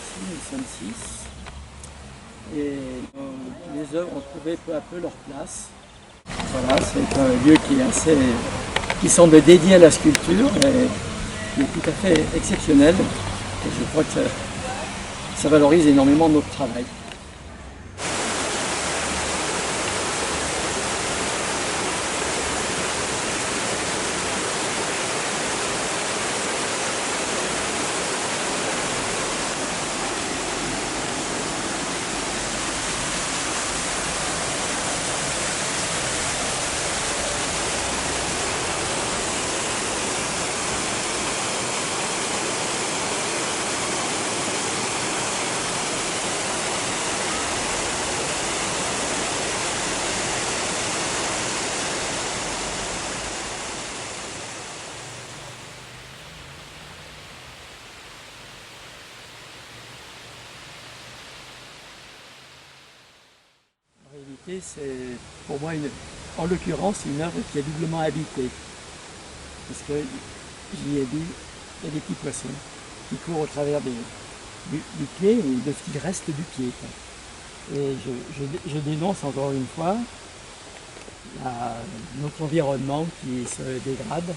ici, nous sommes 6. Et les œuvres ont trouvé peu à peu leur place. Voilà, c'est un lieu qui semble dédié à la sculpture et qui est tout à fait exceptionnel. Et je crois que ça valorise énormément notre travail. En réalité, c'est pour moi, en l'occurrence, une œuvre qui est doublement habitée. Parce que j'y ai vu, il y a des petits poissons qui courent au travers du pied ou de ce qu'il reste du pied. Et je dénonce encore une fois notre environnement qui se dégrade.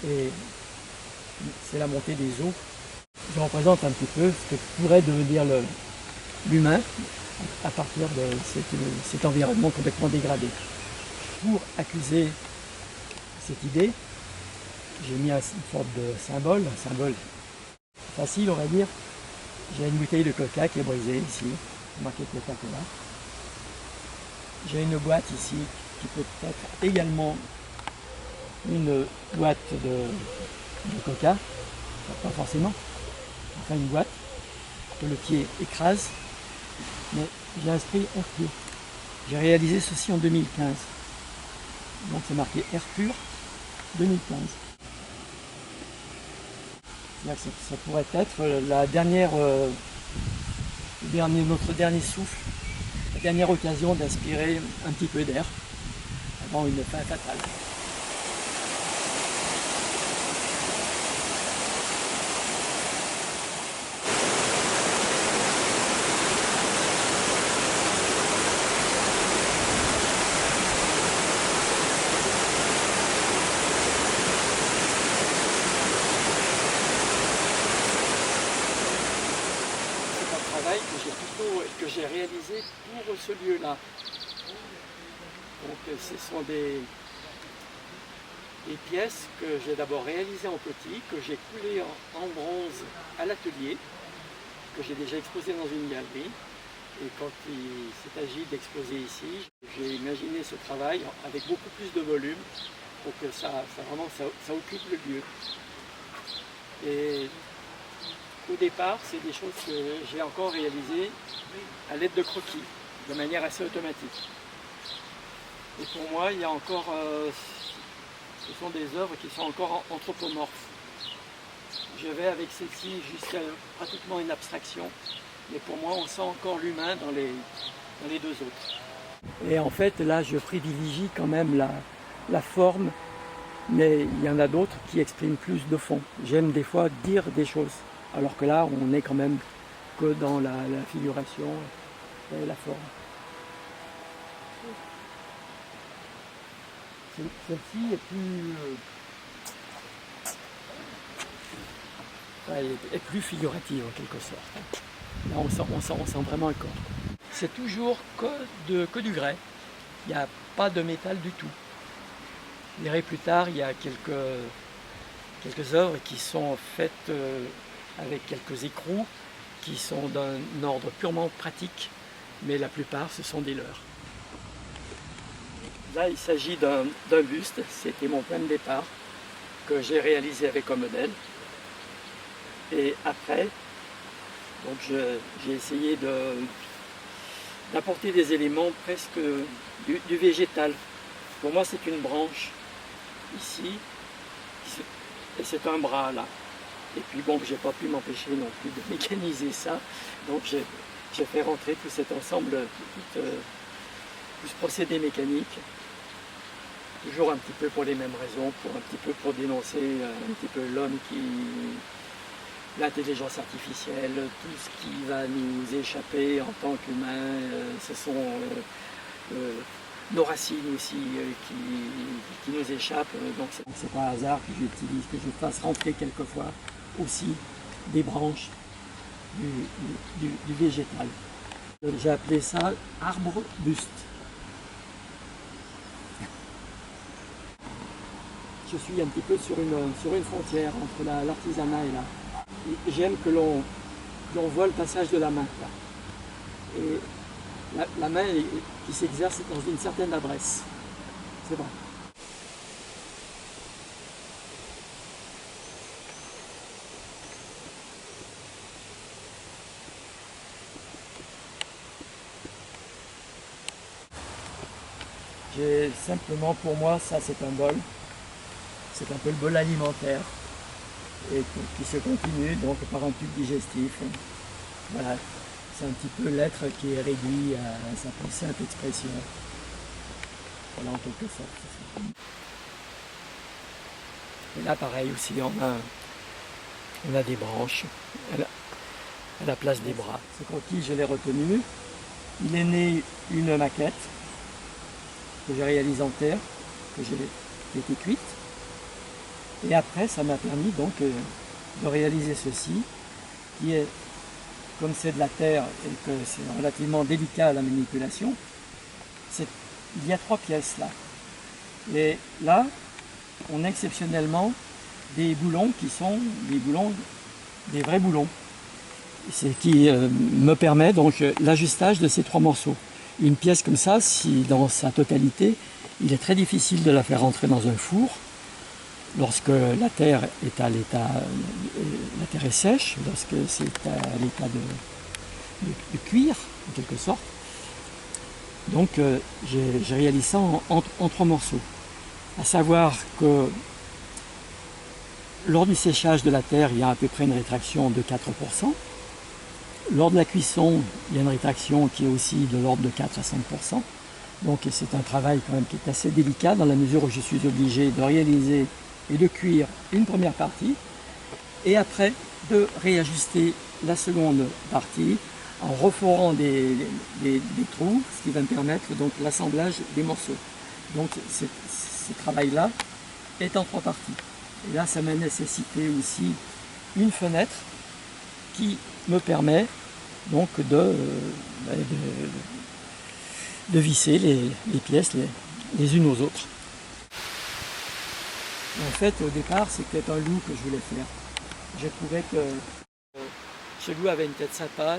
Et c'est la montée des eaux. Je représente un petit peu ce que pourrait devenir l'humain à partir de cet environnement complètement dégradé. Pour accuser cette idée, j'ai mis une sorte de symbole, un symbole facile on va dire. J'ai une bouteille de coca qui est brisée ici, marqué Coca-Cola. J'ai une boîte ici qui peut être également une boîte de coca, pas forcément, enfin une boîte que le pied écrase. Mais j'ai inscrit Air pur. J'ai réalisé ceci en 2015. Donc c'est marqué Air pur 2015. Ça pourrait être la notre dernier souffle, la dernière occasion d'inspirer un petit peu d'air avant une fin fatale. Que j'ai réalisé pour ce lieu-là. Donc ce sont des pièces que j'ai d'abord réalisées en petit, que j'ai coulées en bronze à l'atelier, que j'ai déjà exposé dans une galerie. Et quand il s'est agi d'exposer ici, j'ai imaginé ce travail avec beaucoup plus de volume pour que ça occupe le lieu. Et au départ, c'est des choses que j'ai encore réalisées à l'aide de croquis, de manière assez automatique. Et pour moi, il y a encore, ce sont des œuvres qui sont encore anthropomorphes. Je vais avec celle-ci jusqu'à pratiquement une abstraction, mais pour moi, on sent encore l'humain dans les deux autres. Et en fait, là, je privilégie quand même la forme, mais il y en a d'autres qui expriment plus de fond. J'aime des fois dire des choses. Alors que là, on n'est quand même que dans la figuration et la forme. Celle-ci est plus figurative en quelque sorte. Là, on sent vraiment le corps. C'est toujours que du grès. Il n'y a pas de métal du tout. Vous verrez plus tard, il y a quelques œuvres qui sont faites avec quelques écrous qui sont d'un ordre purement pratique, mais la plupart ce sont des leurres. Là il s'agit d'un buste, c'était mon point de départ que j'ai réalisé avec un modèle. Et après, donc j'ai essayé d'apporter des éléments presque du végétal. Pour moi c'est une branche ici, et c'est un bras là. Et puis bon, j'ai pas pu m'empêcher non plus de mécaniser ça, donc j'ai fait rentrer tout cet ensemble, tout ce procédé mécanique, toujours un petit peu pour les mêmes raisons, un petit peu pour dénoncer un petit peu l'homme l'intelligence artificielle, tout ce qui va nous échapper en tant qu'humains, ce sont nos racines aussi qui nous échappent. Donc c'est pas un hasard que j'utilise, que je fasse rentrer quelquefois aussi des branches du végétal. J'ai appelé ça arbre buste. Je suis un petit peu sur une frontière entre l'artisanat et l'art. J'aime que l'on voit le passage de la main. Là. Et la main qui s'exerce dans une certaine adresse. C'est vrai. J'ai simplement, pour moi, ça c'est un bol. C'est un peu le bol alimentaire et qui se continue donc par un tube digestif. Voilà, c'est un petit peu l'être qui est réduit à sa plus simple expression. Voilà, en quelque sorte. Et là pareil aussi, on a des branches à la place des bras. Ce croquis, je l'ai retenu. Il est né une maquette que j'ai réalisée en terre, qui a été cuite. Et après, ça m'a permis donc de réaliser ceci, qui est, comme c'est de la terre et que c'est relativement délicat à la manipulation, il y a 3 pièces là. Et là, on a exceptionnellement des boulons qui sont des vrais boulons. C'est qui me permet donc l'ajustage de ces 3 morceaux. Une pièce comme ça, si dans sa totalité, il est très difficile de la faire rentrer dans un four. Lorsque la terre est à l'état, la terre est sèche, lorsque c'est à l'état de cuire, en quelque sorte. Donc j'ai réalisé ça en 3 morceaux. À savoir que lors du séchage de la terre, il y a à peu près une rétraction de 4%. Lors de la cuisson, il y a une rétraction qui est aussi de l'ordre de 4 à 5%. Donc c'est un travail quand même qui est assez délicat dans la mesure où je suis obligé de réaliser et de cuire une première partie et après de réajuster la seconde partie en reforant des trous, ce qui va me permettre donc l'assemblage des morceaux. Donc ce travail-là est en 3 parties. Et là, ça m'a nécessité aussi une fenêtre qui me permet donc de visser les pièces les unes aux autres. En fait, au départ, c'était un loup que je voulais faire. J'ai trouvé que ce loup avait une tête sympa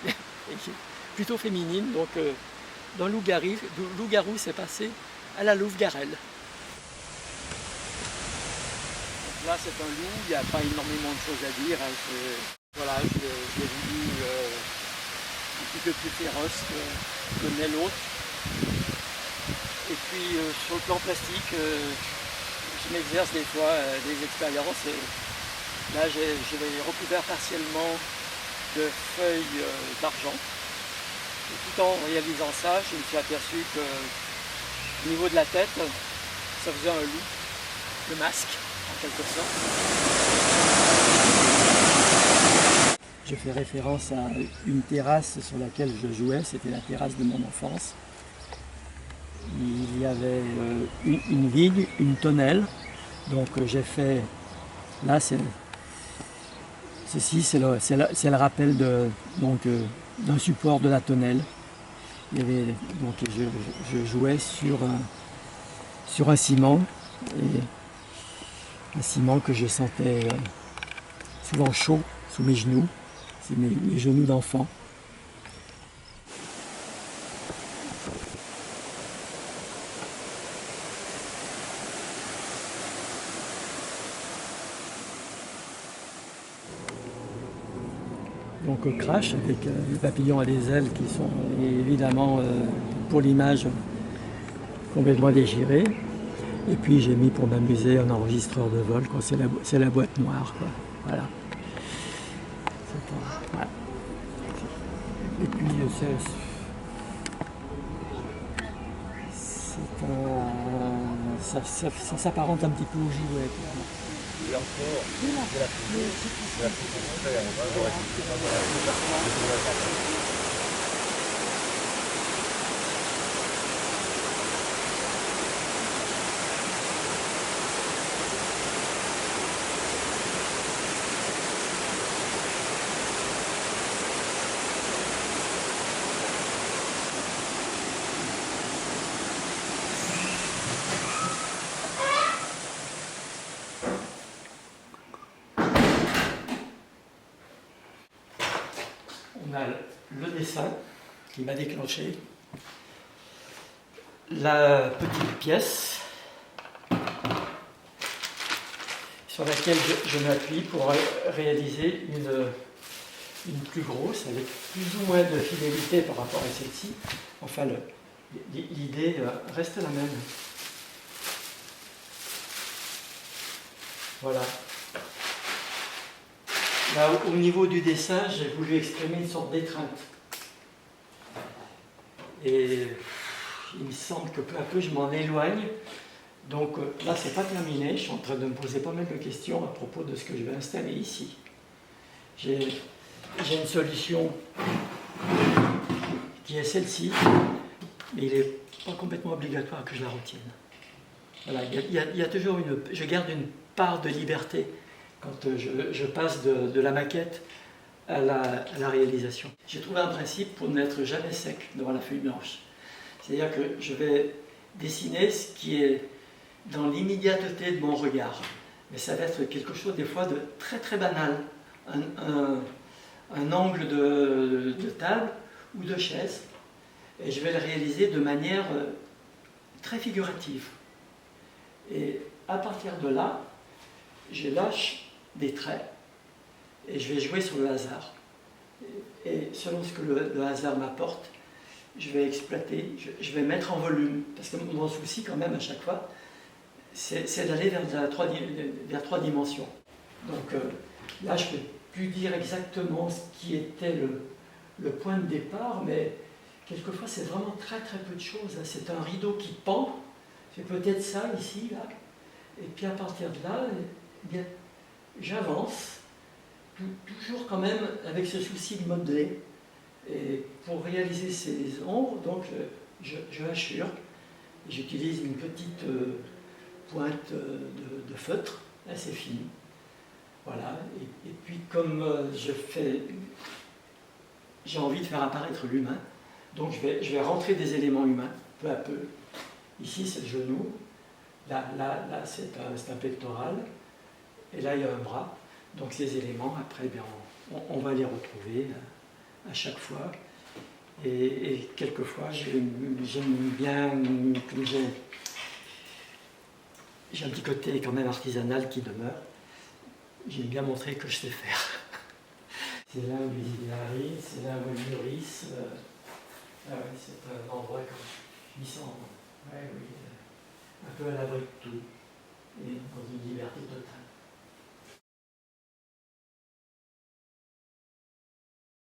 et plutôt féminine, donc d'un loup-garou, c'est passé à la louve-garelle. Là, c'est un loup, il n'y a pas énormément de choses à dire. Hein. Voilà, je l'ai voulu un petit peu plus féroce que n'est l'autre. Et puis, sur le plan plastique, je m'exerce des fois des expériences. Là, je l'ai recouvert partiellement de feuilles d'argent. Et tout en réalisant ça, je me suis aperçu que au niveau de la tête, ça faisait un loup, le masque, en quelque sorte. Je fais référence à une terrasse sur laquelle je jouais, c'était la terrasse de mon enfance. Il y avait une vigne, une tonnelle, donc j'ai fait, là ceci c'est le rappel d'un support de la tonnelle. Il y avait, donc je jouais sur un ciment, et un ciment que je sentais souvent chaud sous mes genoux, c'est mes genoux d'enfant. Donc crash avec les papillons à des ailes qui sont évidemment pour l'image complètement déchirées. Et puis j'ai mis pour m'amuser un enregistreur de vol, c'est la boîte noire. Quoi. Voilà. Voilà. Et puis ça s'apparente un petit peu au jouet. On a le dessin qui m'a déclenché, la petite pièce sur laquelle je m'appuie pour réaliser une plus grosse, avec plus ou moins de fidélité par rapport à celle-ci. Enfin, l'idée reste la même. Voilà. Là, au niveau du dessin, j'ai voulu exprimer une sorte d'étreinte. Et il me semble que peu à peu, je m'en éloigne. Donc là, c'est pas terminé. Je suis en train de me poser pas mal de questions à propos de ce que je vais installer ici. J'ai une solution qui est celle-ci, mais il n'est pas complètement obligatoire que je la retienne. Voilà, il y a toujours je garde une part de liberté quand je passe de la maquette à la réalisation. J'ai trouvé un principe pour n'être jamais sec devant la feuille blanche. C'est-à-dire que je vais dessiner ce qui est dans l'immédiateté de mon regard. Mais ça va être quelque chose des fois de très très banal. Un angle de table ou de chaise. Et je vais le réaliser de manière très figurative. Et à partir de là, je lâche des traits et je vais jouer sur le hasard. Et selon ce que le hasard m'apporte, je vais exploiter, je vais mettre en volume. Parce que mon souci quand même à chaque fois, c'est d'aller vers trois dimensions. Donc là, je ne peux plus dire exactement ce qui était le point de départ, mais quelquefois c'est vraiment très très peu de choses. C'est un rideau qui pend, c'est peut-être ça ici, là. Et puis à partir de là, eh bien, j'avance, toujours quand même avec ce souci de modeler. Et pour réaliser ces ombres, donc je hachure, j'utilise une petite pointe de feutre assez fine. Voilà, et puis comme j'ai envie de faire apparaître l'humain, donc je vais rentrer des éléments humains, peu à peu. Ici c'est le genou, là c'est un pectoral, et là il y a un bras. Donc ces éléments, après, bien, on va les retrouver à chaque fois. Et quelquefois, j'aime bien, comme j'ai un petit côté quand même artisanal qui demeure, j'aime bien montrer que je sais faire. C'est là où les idées arrivent, c'est là où elles mûrissent. Ah ouais, c'est un endroit comme je sens, ouais, oui, un peu à l'abri de tout, et dans une liberté totale.